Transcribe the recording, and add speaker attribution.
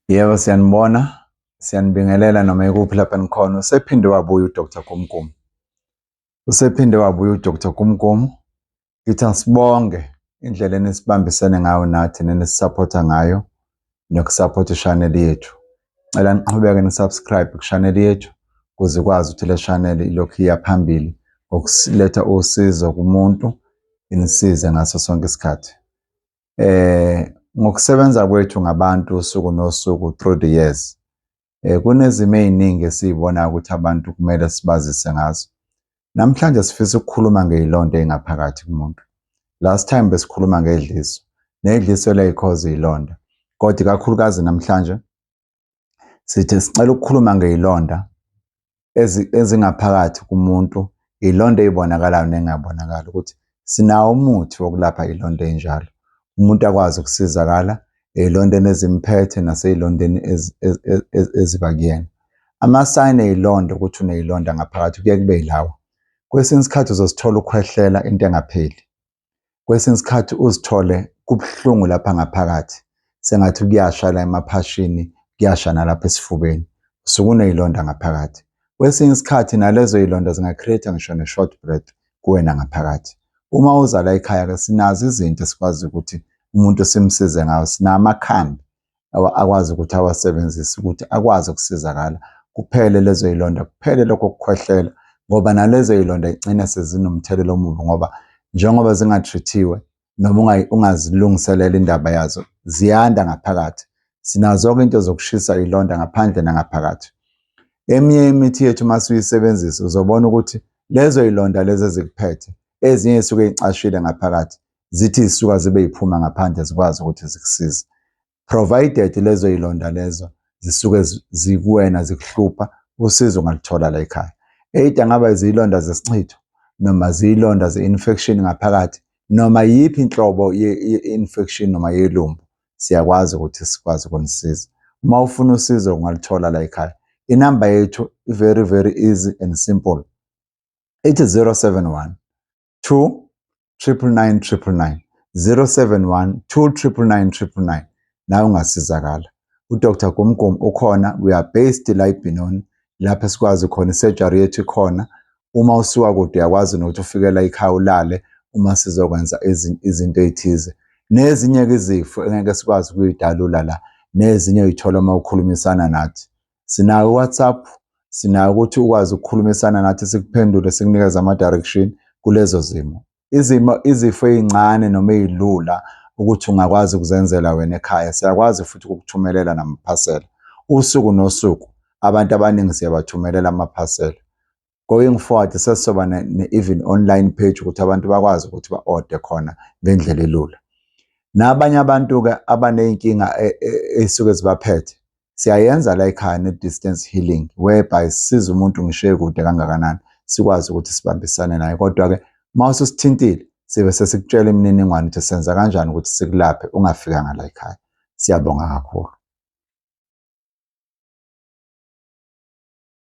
Speaker 1: Yebo, siyanibona, siyanibingelela noma ikuphi lapha nikhona. Usephinde wabuya uDr. Kumkum. Usephinde wabuya uDr. Kumkum. Ngithi asibonge indlela enisibambisene ngayo nathi nenisupporta ngayo nokusupport i-channel yethu. Cela niqhubeke nisubscribe ku-channel yethu ukuze ikwazi ukuthi le channel ilokhu iya phambili ngokuletha usizo kumuntu, inisize ngaso sonke isikhathi. Ngokusebenza kwethu ngabantu usuku nosuku through the years, kunezimo ey'ningi esiy'bonayo ukuthi abantu kumele sibazise ngazo. Namhlanje sifisa ukukhuluma ngey'londa ey'ngaphakathi kumuntu. Last time besikhuluma ngedliso, nedliso ley'khoza iy'londa. Kodwa kakhulukazi namhlanje sithi sicela ukukhuluma ngey'londa ezingaphakathi kumuntu, iy'londa ey'bonakalayo ney'ngabonakali, ukuthi sinawo umuthi wokulapha iy'londa ey'njalo. Umuntu akwazi ukusizakala ey'londeni ezimphethe nasey'londeni eziba kuyena. Amasayini ey'londa ukuthi uney'londa ngaphakathi kuye kube yilawa. Kwesinye isikhathi uzozithola ukhwehlela into engapheli. Kwesinye isikhathi uzithole kubuhlungu lapha ngaphakathi, sengathi kuyasha la emaphashini, kuyasha nalapha esifubeni. Usuke uney'londa ngaphakathi. Kwesinye isikhathi nalezo y'londa zinga-create ngisho ne-short breath kuwena ngaphakathi. Uma uza la ekhaya-ke sinazo izinto esikwazi ukuthi umuntu simsize ngayo. Sinamakhambi akwazi ukuthi awasebenzise ukuthi akwazi ukusizakala, kuphele lezo y'londa, kuphele lokho kukhwehlela, ngoba nalezo y'londa igcine sezinomthelela omubi, ngoba njengoba zinga-treat-iwe noma ungazilungiselela indaba yazo, ziyanda ngaphakathi. Sinazo-ke into zokushisa iy'londa ngaphandle nangaphakathi. Eminye imithi yethu uma siyisebenzisa uzobona ukuthi lezo y'londa lezo ezikuphethe, ezinye zisuke y'cashile ngaphakathi, zithi zisuka zibe yiphuma ngaphandle zikwazi ukuthi zikusize. Provided lezo y'londa lezo zisuke zikuwena zikuhlupha, usizo ungalithola la ekhaya. Either ngaba izilonda zesichitho noma ziyilonda ze-infection ngaphakathi noma yiphi inhlobo ye-infection noma yelumbu, siyakwazi ukuthi sikwazi ukunisiza. Uma ufuna usizo ungalithola la ekhaya. Inamba yethu very easy and simple. Ithi 071 2999999. 071 2999999. Nawe ungasizakala. uDr. Kumkum ukhona, we are based la eBenoni, lapha sikwazi khona i-surgery yethu ikhona. Uma usuka kude uyakwazi nokuthi ufike la ekhaya ulale uma sizokwenza izinto ey'thize. Nezinye-ke izifo engeke sikwazi ukuy'dalula la, nezinye uy'thola uma ukhulumisana nathi. Sinayo WhatsApp, sinayo ukuthi ukwazi ukukhulumisana nathi sikuphendule sikunikeze ama-direction kulezo zimo. Izifo ey'ncane noma ey'lula ukuthi ungakwazi ukuzenzela wena ekhaya, siyakwazi futhi ukukuthumelela namaphasela. Usuku nosuku abantu abaningi siyabathumelela amaphasela. Going forward sesizoba ne-even online page ukuthi abantu bakwazi ukuthi ba-order khona ngendlela elula. Nabanye abantu-ke abaney'nkinga ey'suke zibaphethe, siyayenza la ekhaya ne-distance healing, whereby sisiza umuntu ngisho kude kangakanani sikwazi ukuthi sibambisane naye. Kodwa-ke uma ususithintile sibe sesikutshela imininingwane ukuthi senza kanjani ukuthi sikulaphe ungafikanga la ekhaya. Siyabonga kakhulu.